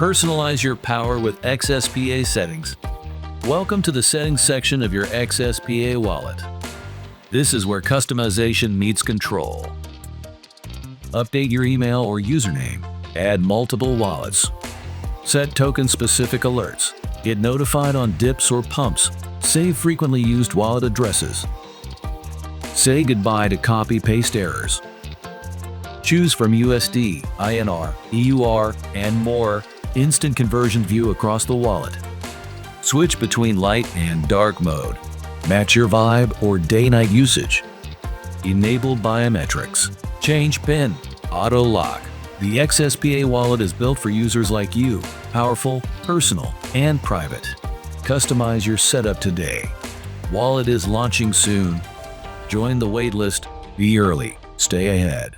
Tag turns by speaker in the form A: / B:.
A: Personalize your power with XSPA settings. Welcome to the settings section of your XSPA wallet. This is where customization meets control. Update your email or username. Add multiple wallets. Set token-specific alerts. Get notified on dips or pumps. Save frequently used wallet addresses. Say goodbye to copy-paste errors. Choose from USD, INR, EUR, and more. Instant conversion view across the wallet. Switch between light and dark mode. Match your vibe or day-night usage. Enable biometrics. Change PIN. Auto lock. The XSPA wallet is built for users like you. Powerful, personal, and private. Customize your setup today. Wallet is launching soon. Join the waitlist. Be early. Stay ahead.